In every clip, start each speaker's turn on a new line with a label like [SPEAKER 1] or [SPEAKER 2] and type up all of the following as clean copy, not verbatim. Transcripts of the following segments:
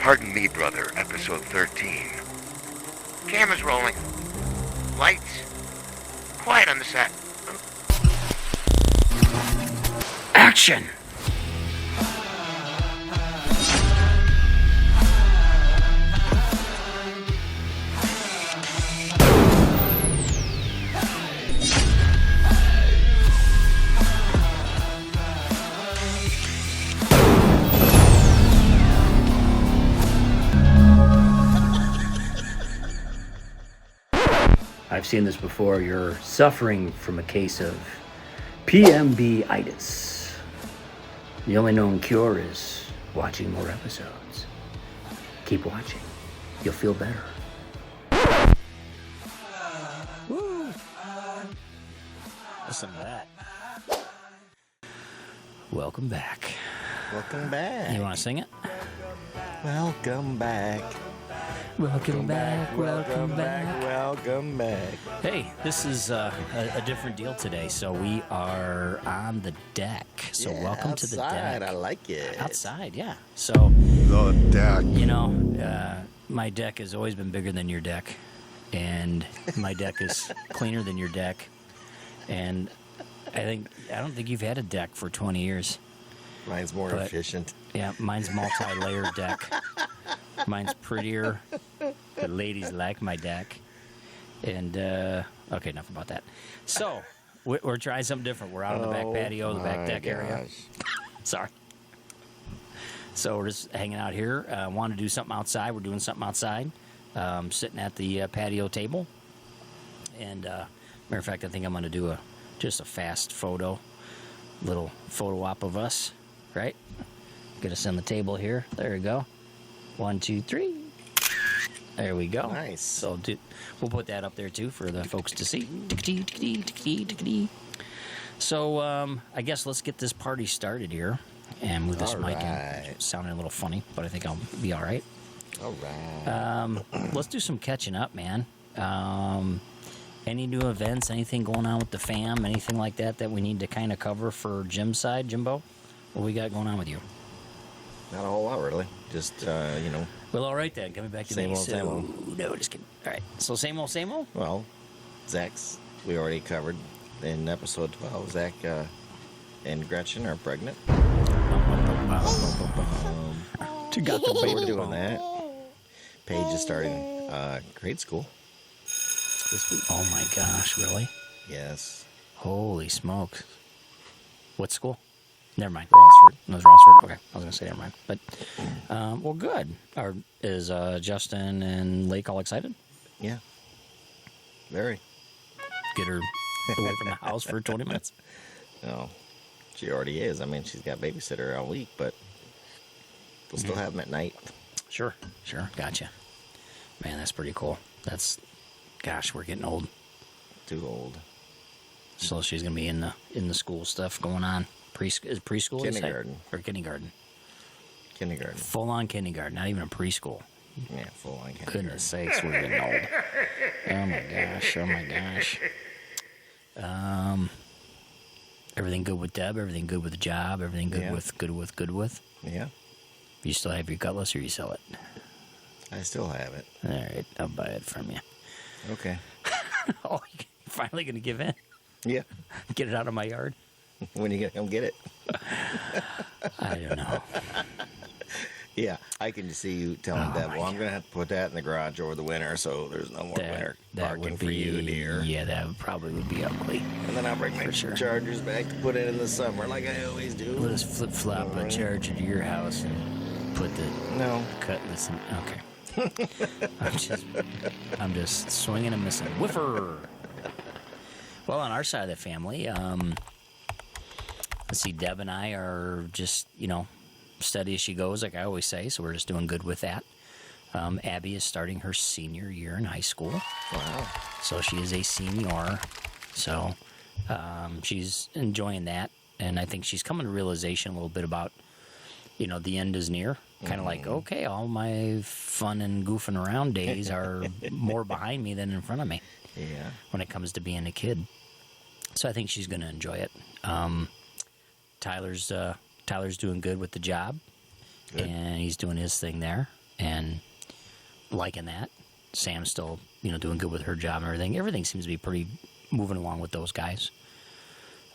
[SPEAKER 1] Pardon Me, Brother, episode 13. Cameras rolling. Lights. Quiet on the set. Action!
[SPEAKER 2] I've seen this before. You're suffering from a case of PMB-itis. The only known cure is watching more episodes. Keep watching. You'll feel better.
[SPEAKER 3] Woo! Listen to that.
[SPEAKER 2] Welcome back.
[SPEAKER 3] Welcome back.
[SPEAKER 2] You want to sing it?
[SPEAKER 3] Welcome back.
[SPEAKER 2] Welcome back. Welcome back.
[SPEAKER 3] Welcome back.
[SPEAKER 2] Hey, this is a different deal today. So we are on the deck. So
[SPEAKER 3] Yeah,
[SPEAKER 2] welcome to the
[SPEAKER 3] outside,
[SPEAKER 2] deck.
[SPEAKER 3] I like it.
[SPEAKER 2] Outside, yeah. So,
[SPEAKER 4] The deck.
[SPEAKER 2] you know, my deck has always been bigger than your deck. And my deck is cleaner than your deck. And I don't think you've had a deck for 20 years.
[SPEAKER 3] Mine's more
[SPEAKER 2] But-
[SPEAKER 3] efficient.
[SPEAKER 2] Yeah, mine's multi-layered deck. Mine's prettier. The ladies like my deck. And, okay, enough about that. So, we're trying something different. We're out on the back patio, the back deck area. Sorry. So, we're just hanging out here. Want to do something outside. We're doing something outside. Sitting at the patio table. And, matter of fact, I think I'm going to do just a fast little photo op of us, right? Get us on the table here. There we go. 1, 2, 3. There we go.
[SPEAKER 3] Nice.
[SPEAKER 2] So we'll put that up there too for the folks to see. So I guess let's get this party started here and move this mic in. Sounding a little funny, but I think I'll be all right.
[SPEAKER 3] All right.
[SPEAKER 2] Let's do some catching up, man. Any new events? Anything going on with the fam? Anything like that we need to kind of cover for Jim's side, Jimbo? What we got going on with you?
[SPEAKER 3] Not a whole lot, really. Just,
[SPEAKER 2] Well, all right then. Coming back to
[SPEAKER 3] Same
[SPEAKER 2] me.
[SPEAKER 3] old, same old.
[SPEAKER 2] No, just kidding. All right. So same old, same old.
[SPEAKER 3] well, Zach's, we already covered in episode 12. Zach and Gretchen are pregnant.
[SPEAKER 2] Got the
[SPEAKER 3] So we're doing that. Paige is starting grade school this week.
[SPEAKER 2] Oh my gosh! Really?
[SPEAKER 3] Yes.
[SPEAKER 2] Holy smokes! What school? Never mind.
[SPEAKER 3] Rossford.
[SPEAKER 2] No, it's Rossford. Okay, I was gonna say never mind. But well, good. Is Justin and Lake all excited?
[SPEAKER 3] Yeah. Very.
[SPEAKER 2] Get her away from the house for 20 minutes.
[SPEAKER 3] No, she already is. I mean, she's got babysitter all week, but we'll still have them at night.
[SPEAKER 2] Sure. Gotcha. Man, that's pretty cool. Gosh, we're getting old.
[SPEAKER 3] Too old.
[SPEAKER 2] So she's gonna be in the school stuff going on. Preschool?
[SPEAKER 3] Kindergarten.
[SPEAKER 2] Or kindergarten.
[SPEAKER 3] Kindergarten.
[SPEAKER 2] Full on kindergarten, not even a preschool.
[SPEAKER 3] Yeah, full on kindergarten.
[SPEAKER 2] Goodness sakes, we're getting old. Oh my gosh. Everything good with Deb? Everything good with the job? Everything good
[SPEAKER 3] Yeah.
[SPEAKER 2] good with?
[SPEAKER 3] Yeah,
[SPEAKER 2] You still have your Cutlass or you sell it?
[SPEAKER 3] I still have it.
[SPEAKER 2] All right, I'll buy it from you.
[SPEAKER 3] Okay.
[SPEAKER 2] Oh, you're finally going to give in?
[SPEAKER 3] Yeah.
[SPEAKER 2] Get it out of my yard?
[SPEAKER 3] When are you going to come get it?
[SPEAKER 2] I don't know.
[SPEAKER 3] Yeah, I can see you telling
[SPEAKER 2] Oh,
[SPEAKER 3] Deb,
[SPEAKER 2] my
[SPEAKER 3] well, I'm going to have to put that in the garage over the winter, so there's no more winter parking
[SPEAKER 2] would
[SPEAKER 3] for
[SPEAKER 2] be,
[SPEAKER 3] you, dear.
[SPEAKER 2] Yeah, that would be ugly.
[SPEAKER 3] And then I'll bring my
[SPEAKER 2] For sure.
[SPEAKER 3] chargers back to put it in the summer like I always do.
[SPEAKER 2] We'll just flip-flop a charger to your house and put the
[SPEAKER 3] No.
[SPEAKER 2] Cutlass in. Okay. I'm just swinging and missing. Whiffer! Well, on our side of the family, let's see, Deb and I are just, steady as she goes, like I always say, so we're just doing good with that. Abby is starting her senior year in high school.
[SPEAKER 3] Wow.
[SPEAKER 2] So she is a senior. So she's enjoying that. And I think she's coming to realization a little bit about, the end is near. Kind of like, okay, all my fun and goofing around days are more behind me than in front of me.
[SPEAKER 3] Yeah.
[SPEAKER 2] When it comes to being a kid. So I think she's going to enjoy it. Tyler's doing good with the job.
[SPEAKER 3] Good.
[SPEAKER 2] And he's doing his thing there. and liking that. Sam's still, doing good with her job and everything. Everything seems to be pretty moving along with those guys.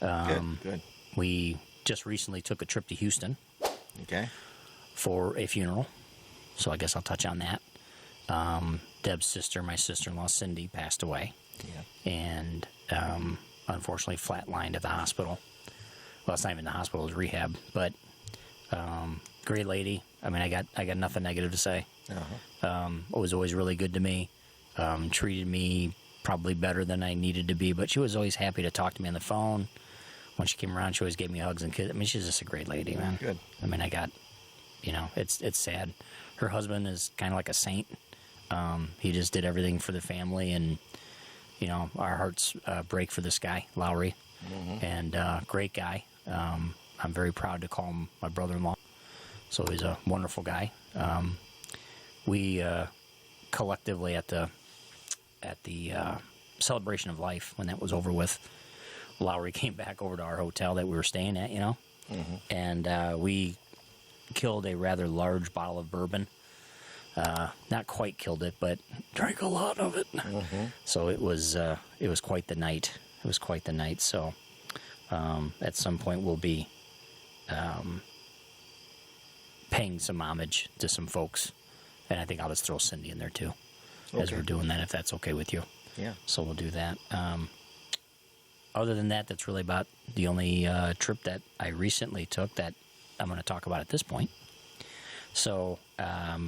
[SPEAKER 3] Good.
[SPEAKER 2] We just recently took a trip to Houston.
[SPEAKER 3] Okay.
[SPEAKER 2] For a funeral, so I guess I'll touch on that. Deb's sister, my sister-in-law Cindy, passed away, and unfortunately flatlined at the hospital. Well, it's not even the hospital; it was rehab. But great lady. I mean, I got nothing negative to say. It was always really good to me. Treated me probably better than I needed to be, but she was always happy to talk to me on the phone. When she came around, she always gave me hugs and kisses. I mean, she's just a great lady, man.
[SPEAKER 3] Good.
[SPEAKER 2] I mean, it's sad. Her husband is kind of like a saint. He just did everything for the family, and our hearts break for this guy, Lowry, and great guy. I'm very proud to call him my brother-in-law. So he's a wonderful guy. We collectively at the celebration of life, when that was over with, Lowry came back over to our hotel that we were staying at, and we killed a rather large bottle of bourbon. Not quite killed it, but drank a lot of it. So it was quite the night. It was quite the night. So at some point we'll be paying some homage to some folks, and I think I'll just throw Cindy in there too, as we're doing that, if that's okay with you.
[SPEAKER 3] Yeah.
[SPEAKER 2] So we'll do that. Other than that, that's really about the only trip that I recently took that I'm going to talk about at this point. So,
[SPEAKER 3] at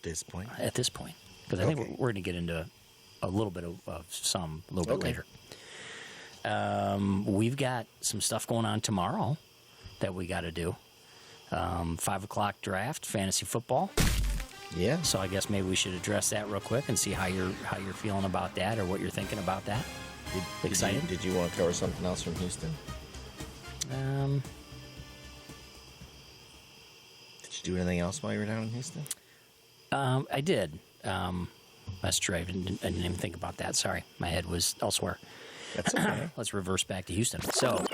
[SPEAKER 3] this point,
[SPEAKER 2] because I think we're going to get into a little bit of some a little bit later. We've got some stuff going on tomorrow that we got to do. 5:00 draft, fantasy football.
[SPEAKER 3] Yeah.
[SPEAKER 2] So I guess maybe we should address that real quick and see how you're feeling about that, or what you're thinking about that. Excited?
[SPEAKER 3] Did you want to cover something else from Houston? Did you do anything else while you were down in Houston?
[SPEAKER 2] I did. That's true. I didn't even think about that. Sorry, my head was elsewhere.
[SPEAKER 3] That's okay.
[SPEAKER 2] Let's reverse back to Houston. So,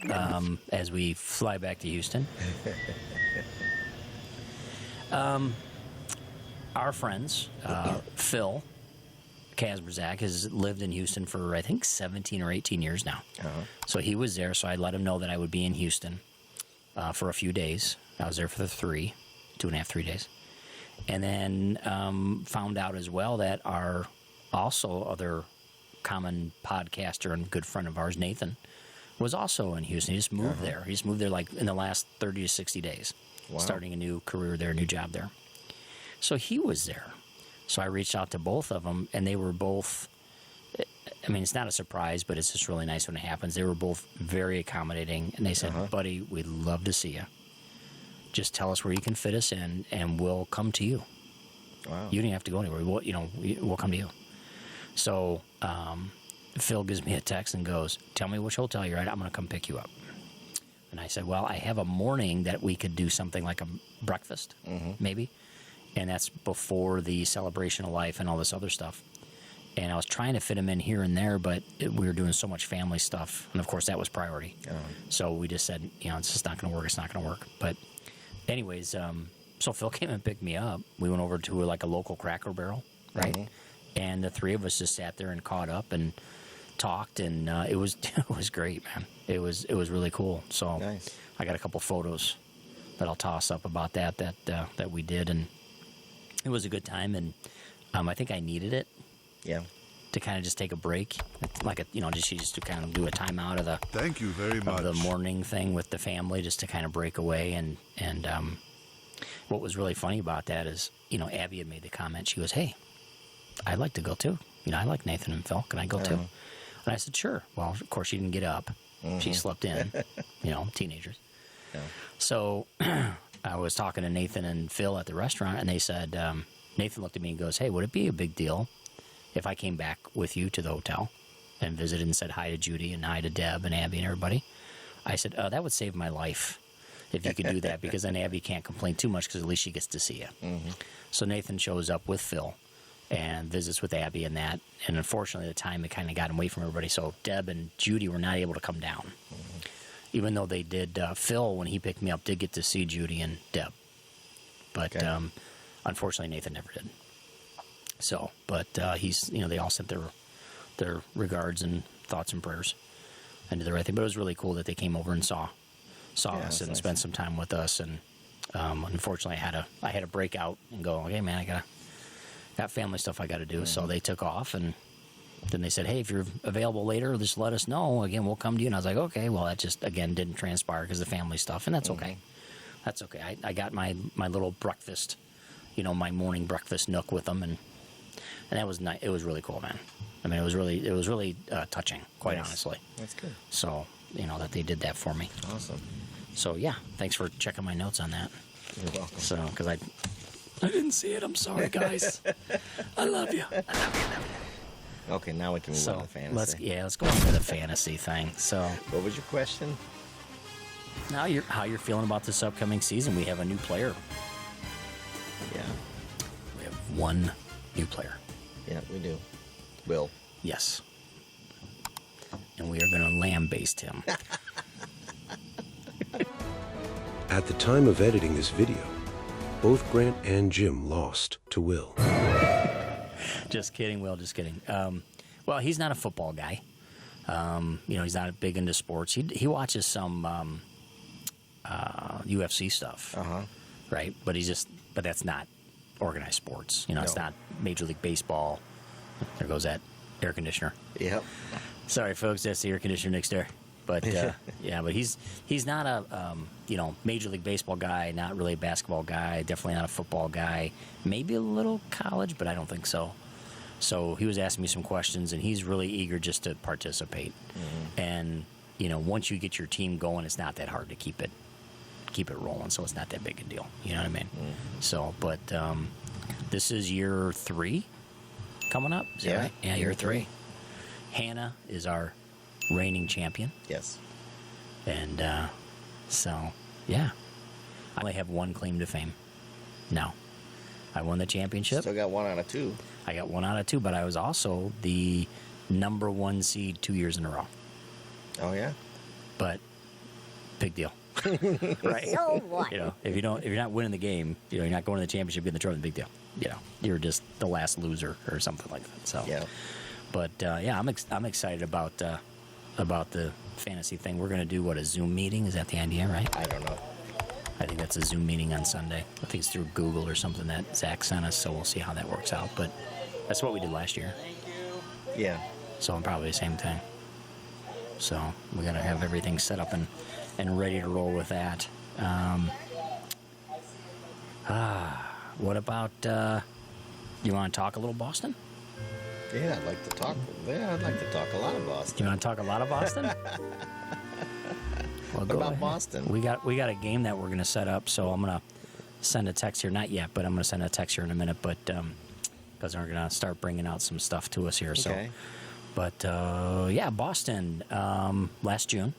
[SPEAKER 2] as we fly back to Houston, our friends, Phil Kasperzak, has lived in Houston for, I think, 17 or 18 years now. So he was there, so I let him know that I would be in Houston for a few days. I was there for the 2.5, 3 days. And then found out as well that our also other common podcaster and good friend of ours, Nathan, was also in Houston. He just moved there. He just moved there like in the last 30 to 60 days, starting a new career there, a new job there. So he was there. So I reached out to both of them, and they were both, I mean, it's not a surprise, but it's just really nice when it happens. They were both very accommodating, and they said, buddy, we'd love to see you. Just tell us where you can fit us in, and we'll come to you.
[SPEAKER 3] Wow.
[SPEAKER 2] You don't have to go anywhere. We'll come to you. So Phil gives me a text and goes, tell me which hotel you're at. I'm going to come pick you up. And I said, well, I have a morning that we could do something like a breakfast, maybe. And that's before the celebration of life and all this other stuff. And I was trying to fit him in here and there, but we were doing so much family stuff. And, of course, that was priority. So we just said, it's just not going to work. It's not going to work. But anyways, so Phil came and picked me up. We went over to like a local Cracker Barrel, right? And the three of us just sat there and caught up and talked. And it was great, man. It was really cool. So
[SPEAKER 3] nice.
[SPEAKER 2] I got a couple photos that I'll toss up about that we did. And it was a good time, and I think I needed it.
[SPEAKER 3] Yeah.
[SPEAKER 2] To kind of just take a break, like just to kind of do a timeout of the.
[SPEAKER 4] Thank you very much.
[SPEAKER 2] Of the morning thing with the family, just to kind of break away, and what was really funny about that is, Abby had made the comment. She goes, "Hey, I'd like to go too. I like Nathan and Phil. Can I go too?" And I said, "Sure." Well, of course, she didn't get up. She slept in. Teenagers. Yeah. So. I was talking to Nathan and Phil at the restaurant, and they said, Nathan looked at me and goes, hey, would it be a big deal if I came back with you to the hotel and visited and said hi to Judy and hi to Deb and Abby and everybody? I said, that would save my life if you could do that, because then Abby can't complain too much, because at least she gets to see you. So Nathan shows up with Phil and visits with Abby and that, and unfortunately at the time it kind of got away from everybody, so Deb and Judy were not able to come down. Even though they did, Phil, when he picked me up, did get to see Judy and Deb. But unfortunately, Nathan never did. So, but he's, they all sent their regards and thoughts and prayers and did the right thing. But it was really cool that they came over and saw us and spent some time with us. And unfortunately, I had to break out and go, okay, man, I got family stuff I got to do. Mm-hmm. So they took off, and then they said, hey, if you're available later, just let us know. Again, we'll come to you. And I was like, okay. Well, that just, again, didn't transpire because of the family stuff, and that's okay. That's okay. I got my little breakfast, my morning breakfast nook with them, and that was nice. It was really cool, man. I mean, it was really touching, quite honestly.
[SPEAKER 3] That's good.
[SPEAKER 2] So, that they did that for me.
[SPEAKER 3] Awesome.
[SPEAKER 2] So, yeah, thanks for checking my notes on that.
[SPEAKER 3] You're welcome.
[SPEAKER 2] So, because I didn't see it. I'm sorry, guys. I love you.
[SPEAKER 3] Okay, now we can move on to fantasy.
[SPEAKER 2] Let's go on to the fantasy thing. So,
[SPEAKER 3] what was your question?
[SPEAKER 2] Now, how you're feeling about this upcoming season? We have a new player.
[SPEAKER 3] Yeah.
[SPEAKER 2] We have one new player.
[SPEAKER 3] Yeah, we do. Will.
[SPEAKER 2] Yes. And we are going to lambaste him.
[SPEAKER 4] At the time of editing this video, both Grant and Jim lost to Will.
[SPEAKER 2] Just kidding, Will. Just kidding. Well, he's not a football guy. He's not big into sports. He watches some UFC stuff. Right? But that's not organized sports. It's not Major League Baseball. There goes that air conditioner.
[SPEAKER 3] Yep.
[SPEAKER 2] Sorry, folks. That's the air conditioner next door. But but he's not a Major League Baseball guy. Not really a basketball guy. Definitely not a football guy. Maybe a little college, but I don't think so. So he was asking me some questions, and he's really eager just to participate. Mm-hmm. And once you get your team going, it's not that hard to keep it rolling. So it's not that big a deal. You know what I mean? Mm-hmm. So, but this is year 3 coming up. Is that right? Yeah, year 3. Hannah is our reigning champion.
[SPEAKER 3] Yes.
[SPEAKER 2] And so, yeah. I only have one claim to fame. No. I won the championship.
[SPEAKER 3] Still got 1 out of 2.
[SPEAKER 2] I got 1 out of 2, but I was also the number 1 seed 2 years in a row.
[SPEAKER 3] Oh, yeah?
[SPEAKER 2] But, big deal. Right?
[SPEAKER 5] So what?
[SPEAKER 2] If you're not winning the game, you're not going to the championship, getting the trophy, big deal. You're just the last loser or something like that. So,
[SPEAKER 3] yeah.
[SPEAKER 2] But I'm excited about the fantasy thing. We're going to do a Zoom meeting. Is that the idea, right?
[SPEAKER 3] I don't know.
[SPEAKER 2] I think that's a Zoom meeting on Sunday. I think it's through Google or something that Zach sent us. So we'll see how that works out. But that's what we did last year.
[SPEAKER 3] Yeah.
[SPEAKER 2] So probably the same thing. So we got to have everything set up and ready to roll with that. What about? You want to talk a little Boston?
[SPEAKER 3] Yeah, I'd like to talk. Yeah, I'd like to talk a lot of Boston.
[SPEAKER 2] You want to talk a lot of Boston? Well,
[SPEAKER 3] what about Boston?
[SPEAKER 2] We got a game that we're going to set up. So I'm going to send a text here. Not yet, but I'm going to send a text here in a minute. But because we're going to start bringing out some stuff to us here.
[SPEAKER 3] Okay.
[SPEAKER 2] So, but Boston last June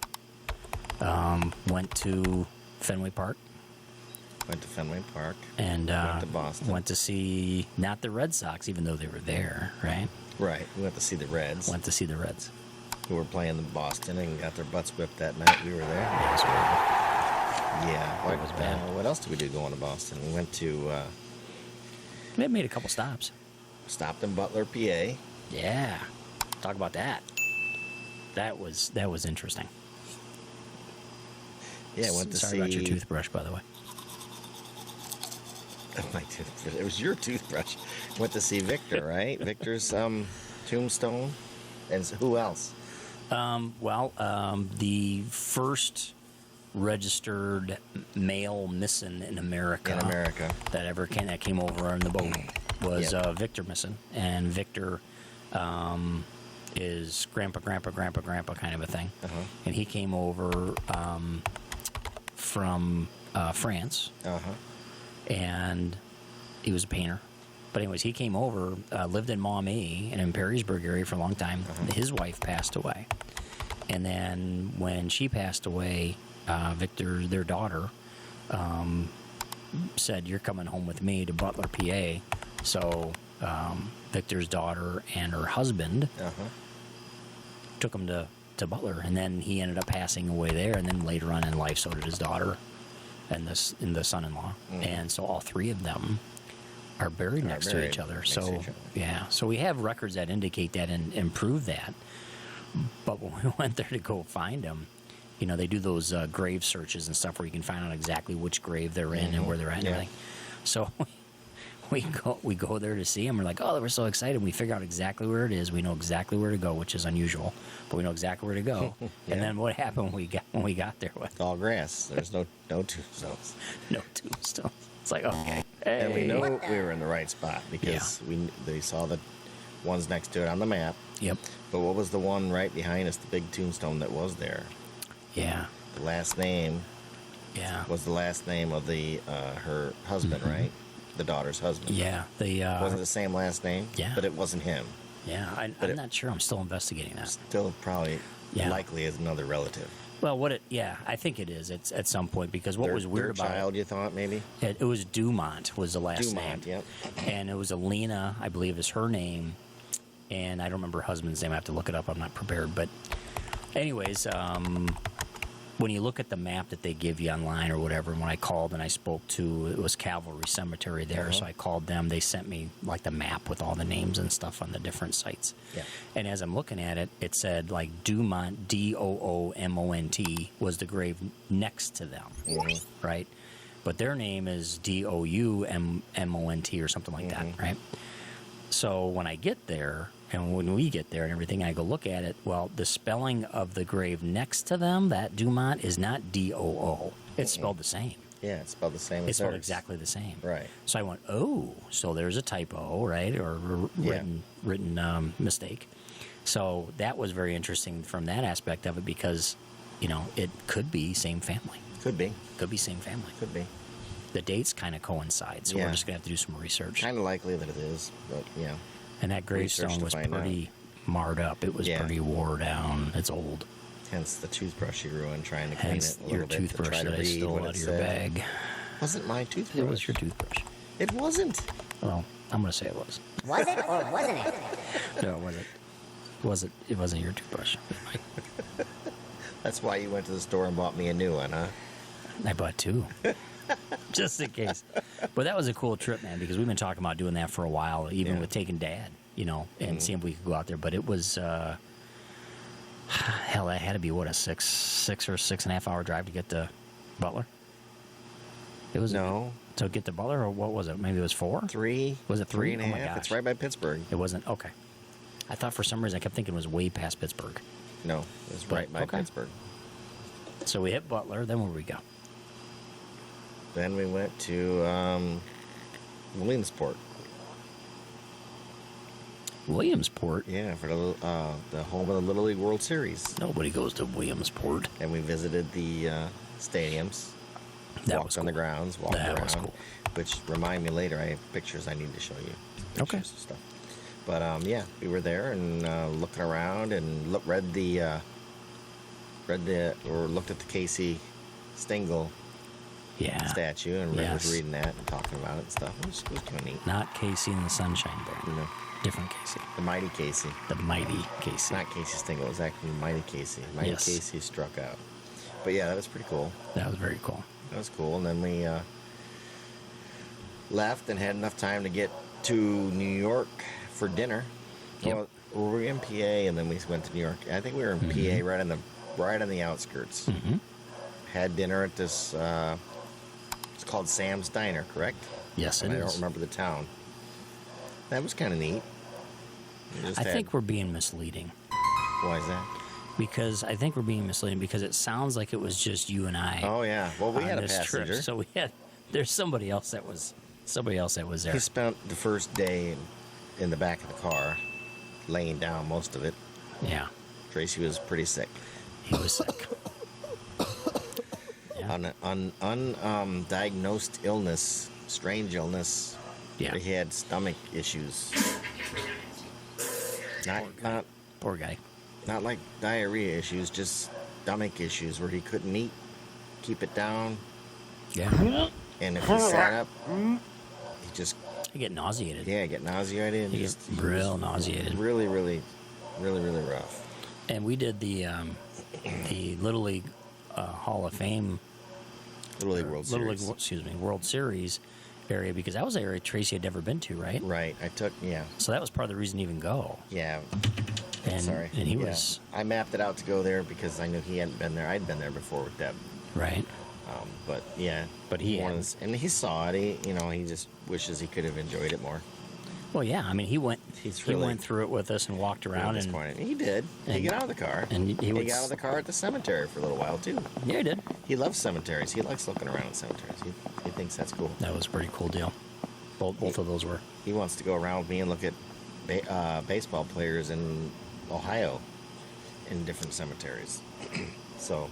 [SPEAKER 2] went to Fenway Park.
[SPEAKER 3] Went to Fenway Park.
[SPEAKER 2] And
[SPEAKER 3] went to Boston.
[SPEAKER 2] Went to see not the Red Sox, even though they were there, right?
[SPEAKER 3] Right. We went to see the Reds.
[SPEAKER 2] Went to see the Reds.
[SPEAKER 3] Who were playing in Boston and got their butts whipped that night. We were there.
[SPEAKER 2] Yeah, it was horrible.
[SPEAKER 3] Yeah.
[SPEAKER 2] It was bad.
[SPEAKER 3] What else did we do going to Boston? We went to...
[SPEAKER 2] we made a couple stops.
[SPEAKER 3] Stopped in Butler, PA.
[SPEAKER 2] Yeah. Talk about that. That was interesting.
[SPEAKER 3] Yeah, went to see...
[SPEAKER 2] Sorry about your toothbrush, by the way.
[SPEAKER 3] My toothbrush. It was your toothbrush. Went to see Victor, right? Victor's tombstone. And who else?
[SPEAKER 2] The first registered male missing in America. That came over on the boat was Victor missing, and Victor is grandpa kind of a thing, and he came over from France, and he was a painter. But anyways, he came over, lived in Maumee and in Perrysburg area for a long time. His wife passed away. And then when she passed away, Victor, their daughter, said, "You're coming home with me to Butler, PA." So Victor's daughter and her husband took him to Butler. And then he ended up passing away there. And then later on in life, so did his daughter and the son-in-law. And so all 3 of them are buried next to each other. So yeah, so we have records that indicate that and prove that. But when we went there to go find them, you know, they do those grave searches and stuff where you can find out exactly which grave they're in and where they're at and everything. So we go there to see them. We're like, oh, we're so excited. We figure out exactly where it is. We know exactly where to go, which is unusual, but we know exactly where to go. And then what happened when we got there?
[SPEAKER 3] It's all grass. There's no tombstones.
[SPEAKER 2] No tombstones. It's like, okay.
[SPEAKER 3] And we know we were in the right spot because they saw the ones next to it on the map.
[SPEAKER 2] Yep.
[SPEAKER 3] But what was the one right behind us, the big tombstone that was there?
[SPEAKER 2] Yeah.
[SPEAKER 3] The last name was the last name of the her husband, right? The daughter's husband.
[SPEAKER 2] Yeah.
[SPEAKER 3] Wasn't the same last name?
[SPEAKER 2] Yeah.
[SPEAKER 3] But it wasn't him.
[SPEAKER 2] Yeah. I'm not sure. I'm still investigating that.
[SPEAKER 3] Still probably likely is another relative.
[SPEAKER 2] Well, I think it is. It's at some point because what was weird about
[SPEAKER 3] child, you thought maybe?
[SPEAKER 2] it was Dumont was the last name.
[SPEAKER 3] Dumont, yep.
[SPEAKER 2] And it was Alina, I believe, is her name. And I don't remember her husband's name. I have to look it up. I'm not prepared. But anyways, when you look at the map that they give you online or whatever, and when I called and I spoke to, it was Cavalry Cemetery there, so I called them. They sent me like the map with all the names and stuff on the different sites.
[SPEAKER 3] Yeah.
[SPEAKER 2] And as I'm looking at it, it said like Dumont, Doomont, was the grave next to them, right? But their name is Doumont or something like that, right? So when I get there, and when we get there and everything, I go look at it. Well, the spelling of the grave next to them, that Dumont, is not D-O-O. It's spelled the same.
[SPEAKER 3] Yeah, it's spelled the same.
[SPEAKER 2] It's spelled exactly the same.
[SPEAKER 3] Right.
[SPEAKER 2] So I went, oh, so there's a typo, right, or written mistake. So that was very interesting from that aspect of it because, you know, it could be same family.
[SPEAKER 3] Could be.
[SPEAKER 2] Could be same family.
[SPEAKER 3] Could be.
[SPEAKER 2] The dates kind of coincide, so we're just going to have to do some research.
[SPEAKER 3] Kind of likely that it is, but yeah.
[SPEAKER 2] And that gravestone was pretty marred up. It was pretty wore down. It's old.
[SPEAKER 3] Hence the toothbrush you ruined trying to clean it a little
[SPEAKER 2] your
[SPEAKER 3] bit.
[SPEAKER 2] toothbrush that I stole out of your bag.
[SPEAKER 3] Wasn't my toothbrush.
[SPEAKER 2] It was your toothbrush.
[SPEAKER 3] It wasn't.
[SPEAKER 2] Well, I'm going to say it was.
[SPEAKER 5] Was it or wasn't it?
[SPEAKER 2] No, it wasn't. It wasn't your toothbrush.
[SPEAKER 3] That's why you went to the store and bought me a new one, huh?
[SPEAKER 2] I bought two. Just in case. But that was a cool trip, man, because we've been talking about doing that for a while, even with taking Dad, you know, and seeing if we could go out there. But it was, hell, that had to be, what, a six or 6.5 hour drive to get to Butler? It was
[SPEAKER 3] No.
[SPEAKER 2] To get to Butler, or what was it? Maybe it was 4?
[SPEAKER 3] 3.
[SPEAKER 2] Was it 3?
[SPEAKER 3] 3.5.
[SPEAKER 2] Oh my gosh.
[SPEAKER 3] It's right by Pittsburgh.
[SPEAKER 2] It wasn't? Okay. I thought for some reason, I kept thinking it was way past Pittsburgh.
[SPEAKER 3] No, it's right by Pittsburgh.
[SPEAKER 2] So we hit Butler, then where we go?
[SPEAKER 3] Then we went to Williamsport.
[SPEAKER 2] Williamsport?
[SPEAKER 3] Yeah, for the home of the Little League World Series.
[SPEAKER 2] Nobody goes to Williamsport.
[SPEAKER 3] And we visited the stadiums. Walked on the grounds. Walked around.
[SPEAKER 2] Was cool.
[SPEAKER 3] Which remind me later, I have pictures I need to show you.
[SPEAKER 2] Okay.
[SPEAKER 3] And stuff. But yeah, we were there and looking around and looked at the Casey Stengel statue, and was reading that and talking about it and stuff. It was kind of neat.
[SPEAKER 2] Not Casey and the Sunshine Band.
[SPEAKER 3] No.
[SPEAKER 2] Different Casey.
[SPEAKER 3] The Mighty Casey.
[SPEAKER 2] The Mighty Casey.
[SPEAKER 3] Not Casey Stengel. It was actually Mighty Casey. Mighty Casey struck out. But yeah, that was pretty cool.
[SPEAKER 2] That was very cool.
[SPEAKER 3] That was cool. And then we left and had enough time to get to New York for dinner.
[SPEAKER 2] Yep.
[SPEAKER 3] Well, we were in PA, and then we went to New York. I think we were in PA right on the outskirts. Had dinner at this. It's called Sam's Diner, correct?
[SPEAKER 2] Yes, it is.
[SPEAKER 3] I don't remember the town. That was kind of neat.
[SPEAKER 2] I think we're being misleading.
[SPEAKER 3] Why is that?
[SPEAKER 2] Because I think we're being misleading because it sounds like it was just you and I.
[SPEAKER 3] Oh yeah. Well, we had a
[SPEAKER 2] this
[SPEAKER 3] passenger.
[SPEAKER 2] trip. So there's somebody else that was there.
[SPEAKER 3] He spent the first day in the back of the car, laying down most of it.
[SPEAKER 2] Yeah.
[SPEAKER 3] Tracy was pretty sick.
[SPEAKER 2] He was sick.
[SPEAKER 3] Undiagnosed illness, strange illness.
[SPEAKER 2] Yeah.
[SPEAKER 3] He had stomach issues.
[SPEAKER 2] Poor guy.
[SPEAKER 3] Not like diarrhea issues, just stomach issues where he couldn't eat, keep it down.
[SPEAKER 2] Yeah.
[SPEAKER 3] And if he sat up, he just...
[SPEAKER 2] You get nauseated.
[SPEAKER 3] Yeah, get nauseated.
[SPEAKER 2] You get real nauseated.
[SPEAKER 3] Really, really, really, really rough.
[SPEAKER 2] And we did the Little League Hall of Fame.
[SPEAKER 3] Little League World Series.
[SPEAKER 2] World Series area because that was an area Tracy had never been to, right?
[SPEAKER 3] Right. I took, yeah.
[SPEAKER 2] So that was part of the reason to even go.
[SPEAKER 3] Yeah.
[SPEAKER 2] And,
[SPEAKER 3] Sorry.
[SPEAKER 2] And he
[SPEAKER 3] Yeah.
[SPEAKER 2] was...
[SPEAKER 3] I mapped it out to go there because I knew he hadn't been there. I'd been there before with Deb.
[SPEAKER 2] Right.
[SPEAKER 3] But yeah.
[SPEAKER 2] But he
[SPEAKER 3] and he saw it. He just wishes he could have enjoyed it more.
[SPEAKER 2] Well, yeah. I mean, he went
[SPEAKER 3] really
[SPEAKER 2] went through it with us and walked around.
[SPEAKER 3] And he did. He got out of the car.
[SPEAKER 2] And he
[SPEAKER 3] got out of the car at the cemetery for a little while, too.
[SPEAKER 2] Yeah, he did.
[SPEAKER 3] He loves cemeteries. He likes looking around at cemeteries. He thinks that's cool.
[SPEAKER 2] That was a pretty cool deal. Both of those were.
[SPEAKER 3] He wants to go around with me and look at baseball players in Ohio in different cemeteries. So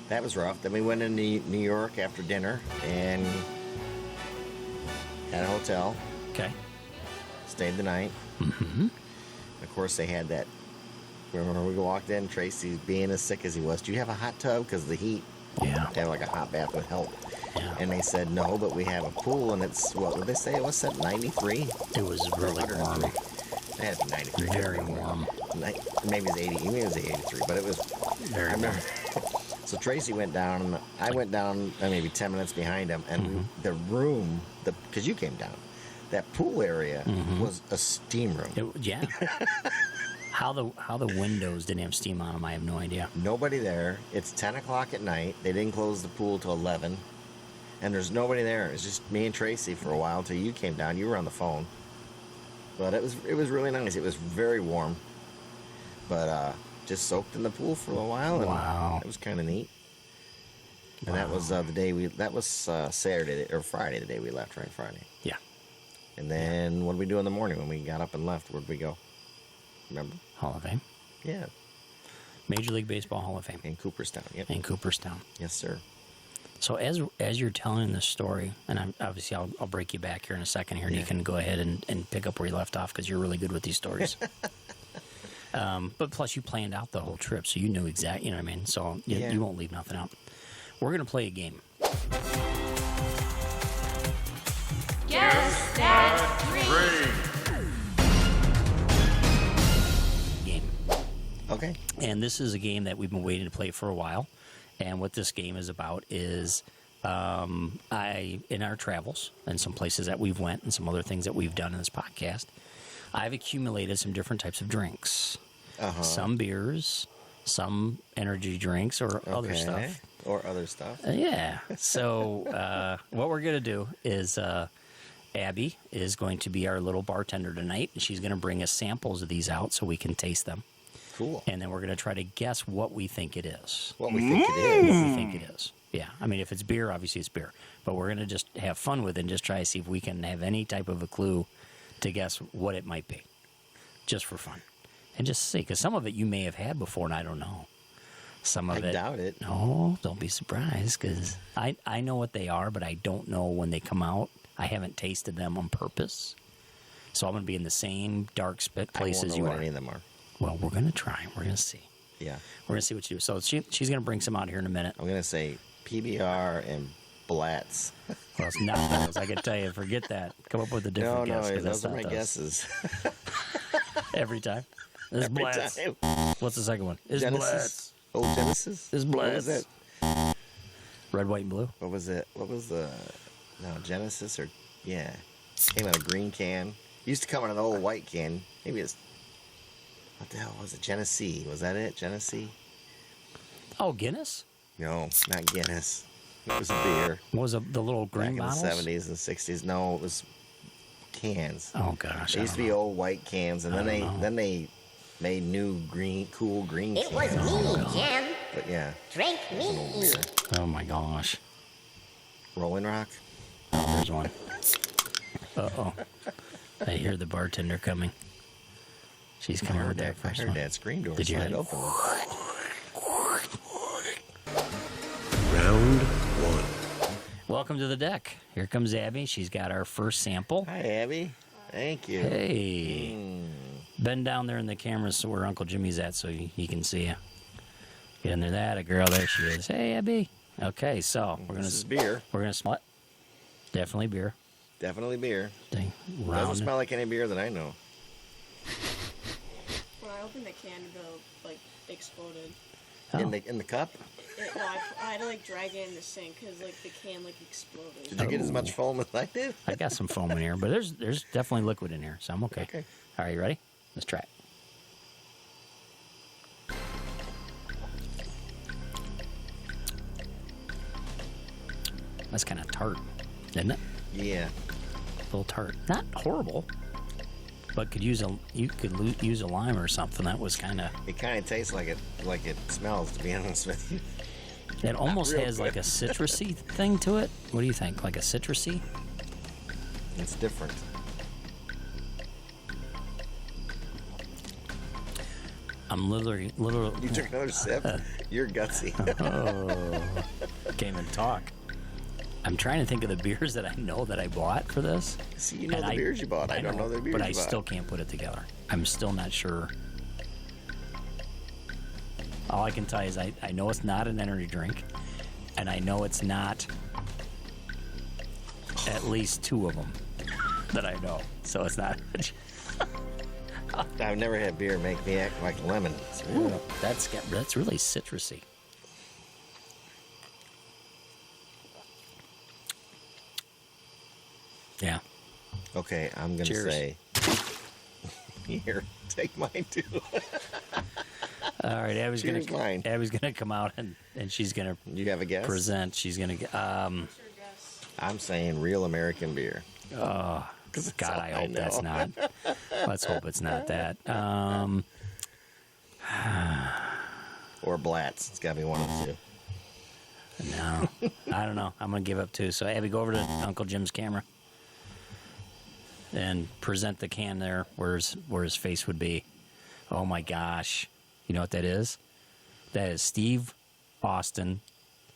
[SPEAKER 3] that was rough. Then we went into New York after dinner and had a hotel.
[SPEAKER 2] Okay.
[SPEAKER 3] Stayed the night.
[SPEAKER 2] Mm-hmm.
[SPEAKER 3] Of course, they had that. Remember, we walked in, Tracy being as sick as he was. Do you have a hot tub? Because of the heat.
[SPEAKER 2] Yeah.
[SPEAKER 3] To have like a hot bath would help.
[SPEAKER 2] Yeah.
[SPEAKER 3] And they said, no, but we have a pool, and it's, what did they say? It was set 93?
[SPEAKER 2] It was really warm.
[SPEAKER 3] It had to be 93.
[SPEAKER 2] Very warm.
[SPEAKER 3] Maybe it was 80. Maybe it was 83, but it was
[SPEAKER 2] Very
[SPEAKER 3] I
[SPEAKER 2] warm.
[SPEAKER 3] remember. So Tracy went down, and I went down maybe 10 minutes behind him, and the room, because you came down, that pool area was a steam room.
[SPEAKER 2] Yeah. How the windows didn't have steam on them, I have no idea.
[SPEAKER 3] Nobody there. It's 10 o'clock at night. They didn't close the pool till 11, and there's nobody there. It's just me and Tracy for a while until you came down. You were on the phone, but it was really nice. It was very warm, but just soaked in the pool for a while. And
[SPEAKER 2] Wow.
[SPEAKER 3] it was kind of neat. And that was the day that was Saturday or Friday, the day we left, right? Friday.
[SPEAKER 2] Yeah.
[SPEAKER 3] And then what did we do in the morning when we got up and left? Where'd we go? Remember?
[SPEAKER 2] Hall of Fame.
[SPEAKER 3] Yeah,
[SPEAKER 2] Major League Baseball Hall of Fame.
[SPEAKER 3] in Cooperstown. Yep.
[SPEAKER 2] In Cooperstown.
[SPEAKER 3] Yes, sir.
[SPEAKER 2] So as you're telling this story, and obviously I'll break you back here in a second here, and you can go ahead and pick up where you left off because you're really good with these stories. But plus you planned out the whole trip, so you knew exactly, you know what I mean? So you won't leave nothing out. We're going to play a game.
[SPEAKER 5] Guess that
[SPEAKER 2] Game.
[SPEAKER 3] Okay.
[SPEAKER 2] And this is a game that we've been waiting to play for a while. And what this game is about is in our travels and some places that we've went and some other things that we've done in this podcast, I've accumulated some different types of drinks. Some beers, some energy drinks, or other stuff.
[SPEAKER 3] Or other stuff.
[SPEAKER 2] Yeah. So what we're going to do is Abby is going to be our little bartender tonight. And she's going to bring us samples of these out so we can taste them.
[SPEAKER 3] Cool.
[SPEAKER 2] And then we're going to try to guess what we think it is.
[SPEAKER 3] What we think it is.
[SPEAKER 2] What we think it is. Yeah. I mean, if it's beer, obviously it's beer. But we're going to just have fun with it and just try to see if we can have any type of a clue to guess what it might be. Just for fun. And just see. Because some of it you may have had before and I don't know. Some of
[SPEAKER 3] I
[SPEAKER 2] it.
[SPEAKER 3] doubt it.
[SPEAKER 2] Oh, don't be surprised because I know what they are, but I don't know when they come out. I haven't tasted them on purpose. So I'm going to be in the same dark spit place
[SPEAKER 3] I won't
[SPEAKER 2] as
[SPEAKER 3] know
[SPEAKER 2] you
[SPEAKER 3] what
[SPEAKER 2] are.
[SPEAKER 3] any of them are.
[SPEAKER 2] Well, we're going to try. We're going to see.
[SPEAKER 3] Yeah.
[SPEAKER 2] We're going to see what you do. So she's going to bring some out here in a minute.
[SPEAKER 3] I'm going to say PBR and Blatz.
[SPEAKER 2] Well, it's not those. I can tell you, forget that. Come up with a different guess. 'cause that's
[SPEAKER 3] those are
[SPEAKER 2] not
[SPEAKER 3] my
[SPEAKER 2] those.
[SPEAKER 3] guesses.
[SPEAKER 2] Every time. It's
[SPEAKER 3] Every
[SPEAKER 2] Blatz.
[SPEAKER 3] time.
[SPEAKER 2] What's the second one? It's
[SPEAKER 3] Genesis. Oh, Genesis?
[SPEAKER 2] It's
[SPEAKER 3] What was
[SPEAKER 2] Blatz.
[SPEAKER 3] it?
[SPEAKER 2] Red, white, and blue.
[SPEAKER 3] What was it? What was the... No, Genesis or... Yeah. Came in a green can. Used to come in an old white can. Maybe it's... What the hell was it? Genesee. Was that it? Genesee?
[SPEAKER 2] Oh, Guinness?
[SPEAKER 3] No, not Guinness. It was a beer.
[SPEAKER 2] What was the little
[SPEAKER 3] Back
[SPEAKER 2] green
[SPEAKER 3] in
[SPEAKER 2] bottles?
[SPEAKER 3] the 70s and 60s. No, it was cans.
[SPEAKER 2] Oh, gosh.
[SPEAKER 3] They used to be old white cans, and then they made new cool green cans.
[SPEAKER 5] It was me, Jim.
[SPEAKER 3] But yeah,
[SPEAKER 5] Drink
[SPEAKER 3] it was an old beer.
[SPEAKER 2] Oh, my gosh.
[SPEAKER 3] Rolling Rock.
[SPEAKER 2] Oh, there's one. Uh-oh. I hear the bartender coming. She's
[SPEAKER 3] I
[SPEAKER 2] coming
[SPEAKER 3] heard
[SPEAKER 2] with that
[SPEAKER 3] that. I
[SPEAKER 2] first
[SPEAKER 3] heard
[SPEAKER 2] one.
[SPEAKER 3] that screen door
[SPEAKER 2] Did you
[SPEAKER 3] slide
[SPEAKER 2] hear it?
[SPEAKER 3] open.
[SPEAKER 4] Round one.
[SPEAKER 2] Welcome to the deck. Here comes Abby. She's got our first sample.
[SPEAKER 3] Hi, Abby. Thank you.
[SPEAKER 2] Hey. Bend down there in the camera so where Uncle Jimmy's at so he can see you. Get in there. That a girl. There she is. Hey, Abby. Okay, so we're
[SPEAKER 3] This is beer.
[SPEAKER 2] We're gonna smell it. Definitely beer.
[SPEAKER 3] Definitely beer.
[SPEAKER 2] Thing.
[SPEAKER 3] Doesn't
[SPEAKER 2] Round.
[SPEAKER 3] smell like any beer that I know.
[SPEAKER 6] When I opened the can, the exploded.
[SPEAKER 3] in the cup.
[SPEAKER 5] I had to like drag it in the sink because like the can like exploded.
[SPEAKER 3] Did you get as much foam as I did?
[SPEAKER 2] I got some foam in here, but there's definitely liquid in here, so I'm okay.
[SPEAKER 3] Okay.
[SPEAKER 2] All right, you ready? Let's try it. That's kind of tart, isn't it?
[SPEAKER 3] Yeah.
[SPEAKER 2] A little tart. Not horrible, but use a lime or something. That was kind of.
[SPEAKER 3] It kind of tastes like it smells. To be honest with you.
[SPEAKER 2] It almost
[SPEAKER 3] real
[SPEAKER 2] has
[SPEAKER 3] good.
[SPEAKER 2] like a citrusy thing to it. What do you think? Like a citrusy?
[SPEAKER 3] It's different.
[SPEAKER 2] I'm literally.
[SPEAKER 3] You took another sip. You're gutsy.
[SPEAKER 2] Can't even talk. I'm trying to think of the beers that I know that I bought for this.
[SPEAKER 3] See, you know
[SPEAKER 2] And
[SPEAKER 3] the beers you bought. I don't know the beers
[SPEAKER 2] but
[SPEAKER 3] you
[SPEAKER 2] I
[SPEAKER 3] bought.
[SPEAKER 2] still can't put it together. I'm still not sure. All I can tell you is I know it's not an energy drink, and I know it's not at least two of them that I know. So it's not.
[SPEAKER 3] I've never had beer make me act like a lemon.
[SPEAKER 2] That's really citrusy. Yeah.
[SPEAKER 3] Okay, I'm gonna
[SPEAKER 2] Cheers.
[SPEAKER 3] say. Here, take mine too.
[SPEAKER 2] All right, Abby's
[SPEAKER 3] Cheers, mine.
[SPEAKER 2] gonna come out and she's gonna
[SPEAKER 3] You have a guess?
[SPEAKER 2] present. She's gonna
[SPEAKER 3] I'm saying real American beer.
[SPEAKER 2] God, I hope that's not. Let's hope it's not that.
[SPEAKER 3] Or Blatz. It's gotta be one of the two.
[SPEAKER 2] No, I don't know. I'm gonna give up too. So Abby, go over to Uncle Jim's camera and present the can there where his face would be. Oh my gosh, you know what that is? That is Steve Austin,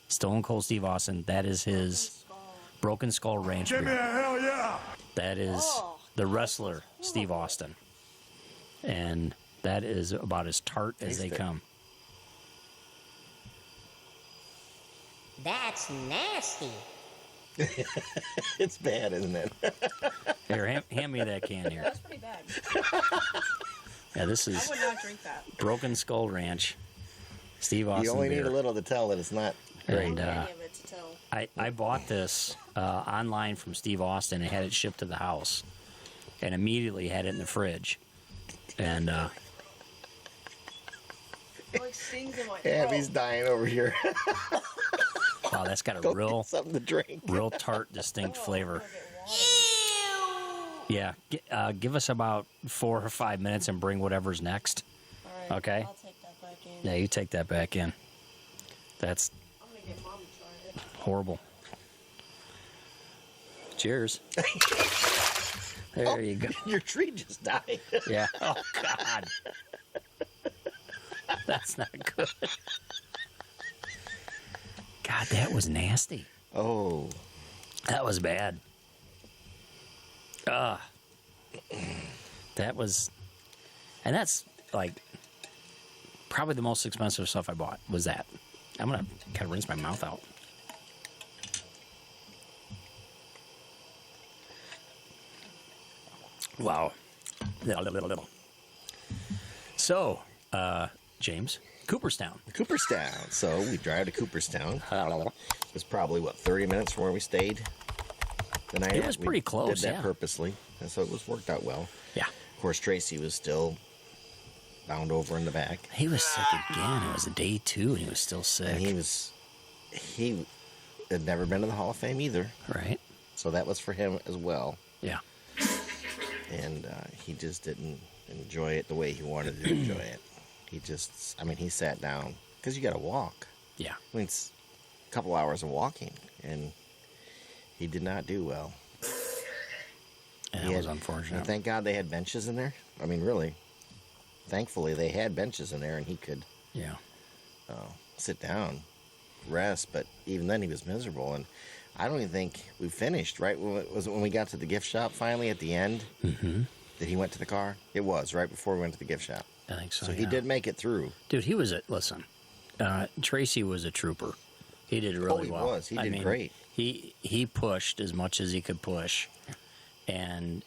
[SPEAKER 2] Stone Cold Steve Austin. That is his Broken Skull Ranch beer.
[SPEAKER 6] Hell yeah!
[SPEAKER 2] That is the wrestler Steve Austin, and that is about as tart as they
[SPEAKER 3] Taste it.
[SPEAKER 2] come.
[SPEAKER 7] That's nasty.
[SPEAKER 3] It's bad, isn't it?
[SPEAKER 2] Here, hand me that can here.
[SPEAKER 5] That's pretty bad.
[SPEAKER 2] Yeah, this
[SPEAKER 5] I
[SPEAKER 2] is
[SPEAKER 5] would not drink that.
[SPEAKER 2] Broken Skull Ranch. Steve Austin
[SPEAKER 3] You only
[SPEAKER 2] beer.
[SPEAKER 3] need a little to tell that it's not great.
[SPEAKER 2] And
[SPEAKER 5] Any of it to tell.
[SPEAKER 2] I bought this online from Steve Austin and had it shipped to the house, and immediately had it in the fridge. And
[SPEAKER 5] It like stings in my
[SPEAKER 3] Abby's dying over here.
[SPEAKER 2] wow, that's got a
[SPEAKER 3] Go
[SPEAKER 2] real
[SPEAKER 3] get something to drink.
[SPEAKER 2] real tart, distinct flavor.
[SPEAKER 5] All
[SPEAKER 2] Yeah, give us about 4 or 5 minutes and bring whatever's next.
[SPEAKER 5] right,
[SPEAKER 2] Okay.
[SPEAKER 5] I'll take that back in.
[SPEAKER 2] Yeah, you take that back in. That's
[SPEAKER 5] I'm gonna get mom to try it.
[SPEAKER 2] horrible. Cheers. There you go.
[SPEAKER 3] Your tree just died.
[SPEAKER 2] Yeah. Oh God. That's not good. God, that was nasty.
[SPEAKER 3] Oh,
[SPEAKER 2] That was bad. That was, and that's like probably the most expensive stuff I bought was that. I'm gonna kind of rinse my mouth out. Wow. So, James, Cooperstown.
[SPEAKER 3] Cooperstown. So we drive to Cooperstown. It was probably, 30 minutes from where we stayed the night.
[SPEAKER 2] It was
[SPEAKER 3] We
[SPEAKER 2] pretty close,
[SPEAKER 3] Did that
[SPEAKER 2] yeah.
[SPEAKER 3] purposely. And so it was worked out well.
[SPEAKER 2] Yeah.
[SPEAKER 3] Of course, Tracy was still bound over in the back.
[SPEAKER 2] He was sick again. It was day 2 and he was still
[SPEAKER 3] And
[SPEAKER 2] sick.
[SPEAKER 3] he had never been to the Hall of Fame either.
[SPEAKER 2] Right?
[SPEAKER 3] So that was for him as well.
[SPEAKER 2] Yeah.
[SPEAKER 3] And he just didn't enjoy it the way he wanted to enjoy it. He sat down because you got to walk.
[SPEAKER 2] Yeah.
[SPEAKER 3] I mean, it's a couple hours of walking, and he did not do well.
[SPEAKER 2] And
[SPEAKER 3] He
[SPEAKER 2] that was
[SPEAKER 3] had-
[SPEAKER 2] unfortunate.
[SPEAKER 3] And thank God they had benches in there. I mean, really, thankfully they had benches in there, and he could
[SPEAKER 2] Yeah.
[SPEAKER 3] sit down, rest. But even then, he was miserable, and I don't even think we finished. Right? Was it when we got to the gift shop finally at the end that he went to the car? It was right before we went to the gift shop.
[SPEAKER 2] I think so.
[SPEAKER 3] So he
[SPEAKER 2] yeah.
[SPEAKER 3] did make it through.
[SPEAKER 2] Dude, he was listen, Tracy was a trooper. He did really
[SPEAKER 3] he
[SPEAKER 2] well.
[SPEAKER 3] was. He did great.
[SPEAKER 2] He pushed as much as he could push. And,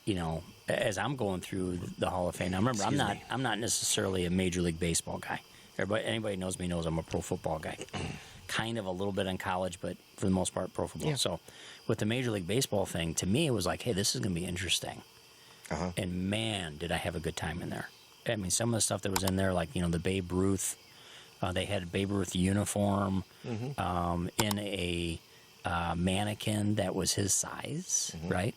[SPEAKER 2] as I'm going through the Hall of Fame, now remember, I'm not necessarily a Major League Baseball guy. Anybody knows me knows I'm a pro football guy. Kind of a little bit in college, but for the most part, pro football.
[SPEAKER 3] Yeah.
[SPEAKER 2] So with the Major League Baseball thing, to me, it was like, hey, this is going to be interesting. And man, did I have a good time in there. I mean, some of the stuff that was in there, like, the Babe Ruth, they had a Babe Ruth uniform in a mannequin that was his size, right?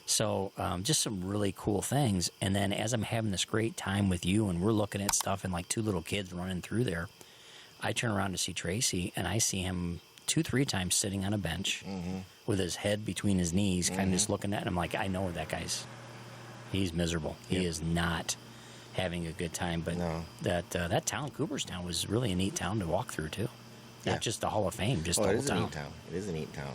[SPEAKER 2] So just some really cool things. And then as I'm having this great time with you and we're looking at stuff and like two little kids running through there, I turn around to see Tracy and I see him 2-3 times sitting on a bench with his head between his knees, kind of just looking at it. I'm like, I know that he's miserable. He is not having a good time. But that town, Cooperstown, was really a neat town to walk through too. Not just the Hall of Fame, just the whole town.
[SPEAKER 3] It is a neat town. It is a neat town.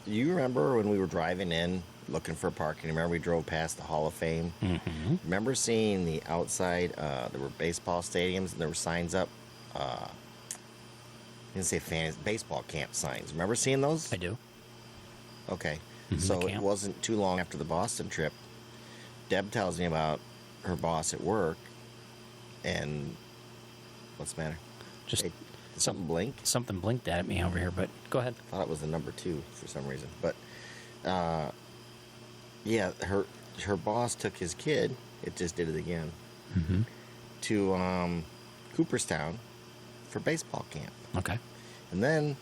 [SPEAKER 3] Do you remember when we were driving in looking for parking? Remember we drove past the Hall of Fame? Mm-hmm. Remember seeing the outside? There were baseball stadiums and there were signs up. I didn't say fans, baseball camp signs. Remember seeing those?
[SPEAKER 2] I do.
[SPEAKER 3] Okay. So it wasn't too long after the Boston trip. Deb tells me about her boss at work, and what's the matter?
[SPEAKER 2] Just
[SPEAKER 3] hey, something blink.
[SPEAKER 2] Something blinked at me over here, but go ahead.
[SPEAKER 3] I thought it was the number 2 for some reason, but yeah, her boss took his kid. It just did it again to Cooperstown for baseball camp.
[SPEAKER 2] Okay.
[SPEAKER 3] And then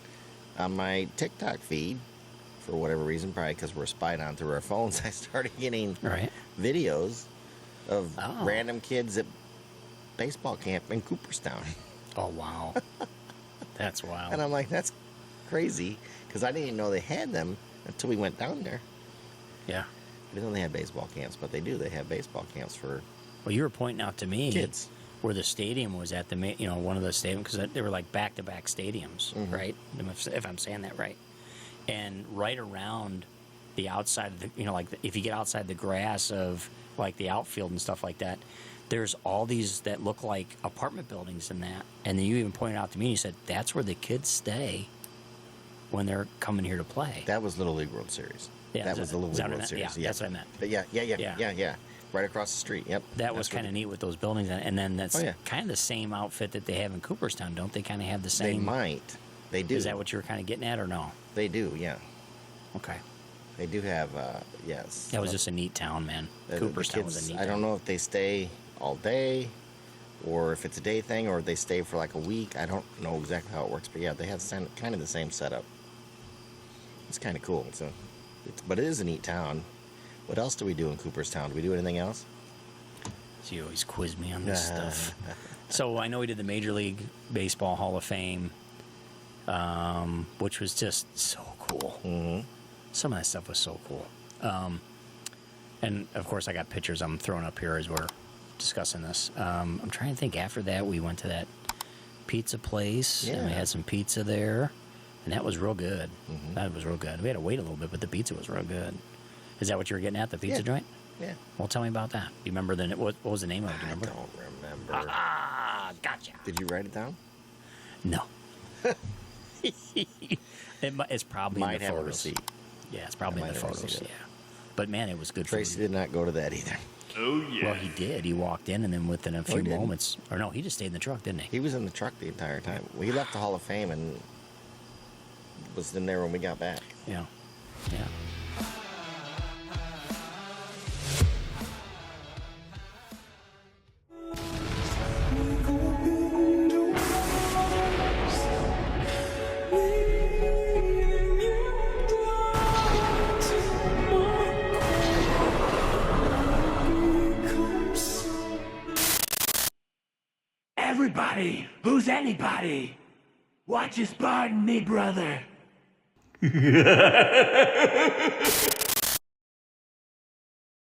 [SPEAKER 3] on my TikTok feed, for whatever reason, probably because we're spied on through our phones, I started getting videos of random kids at baseball camp in Cooperstown.
[SPEAKER 2] Oh, wow. That's wild.
[SPEAKER 3] And I'm like, that's crazy, because I didn't even know they had them until we went down there.
[SPEAKER 2] Yeah.
[SPEAKER 3] I didn't know they had baseball camps, but they do. They have baseball camps for
[SPEAKER 2] Well, you were pointing out to me
[SPEAKER 3] kids.
[SPEAKER 2] Where the stadium was at, one of the stadiums, because they were like back-to-back stadiums, right? If I'm saying that right. And right around the outside of the, like if you get outside the grass of like the outfield and stuff like that, there's all these that look like apartment buildings in that. And then you even pointed out to me, you said, that's where the kids stay when they're coming here to play.
[SPEAKER 3] That was Little League World Series.
[SPEAKER 2] Yeah,
[SPEAKER 3] that was the Little League World
[SPEAKER 2] Yeah,
[SPEAKER 3] Series.
[SPEAKER 2] that's what I meant.
[SPEAKER 3] But yeah. Right across the street. Yep.
[SPEAKER 2] That was kind of neat with those buildings. And then that's kind of the same outfit that they have in Cooperstown. Don't they kind of have the same?
[SPEAKER 3] They might. They do.
[SPEAKER 2] Is that what you were kind of getting at or no?
[SPEAKER 3] They do, yeah.
[SPEAKER 2] Okay.
[SPEAKER 3] They do have, yes.
[SPEAKER 2] That was just a neat town, man. Cooperstown was a neat town.
[SPEAKER 3] I don't know if they stay all day or if it's a day thing or they stay for like a week. I don't know exactly how it works, but yeah, they have kind of the same setup. It's kind of cool. But it is a neat town. What else do we do in Cooperstown? Do we do anything else?
[SPEAKER 2] So you always quiz me on this stuff. So I know we did the Major League Baseball Hall of Fame, which was just so cool. Mm-hmm. Some of that stuff was so cool. And, of course, I got pictures I'm throwing up here as we're discussing this. I'm trying to think. After that, we went to that pizza place, and we had some pizza there, and that was real good. Mm-hmm. That was real good. We had to wait a little bit, but the pizza was real good. Is that what you were getting at, the pizza joint?
[SPEAKER 3] Yeah.
[SPEAKER 2] Well, tell me about that. You remember what was the name of it? Do you remember?
[SPEAKER 3] I don't remember.
[SPEAKER 2] Gotcha.
[SPEAKER 3] Did you write it down?
[SPEAKER 2] No. It's probably
[SPEAKER 3] Might
[SPEAKER 2] in the
[SPEAKER 3] have
[SPEAKER 2] photos.
[SPEAKER 3] a receipt.
[SPEAKER 2] Yeah, it's probably in the photos. Yeah. But man, it was good.
[SPEAKER 3] Tracy did not go to that either.
[SPEAKER 6] Oh yeah.
[SPEAKER 2] Well, he did. He walked in, and then within a few moments, or no, he just stayed in the truck, didn't he?
[SPEAKER 3] He was in the truck the entire time. We left the Hall of Fame and was in there when we got back.
[SPEAKER 2] Yeah. Yeah.
[SPEAKER 6] Everybody who's anybody, watch us pardon me, brother.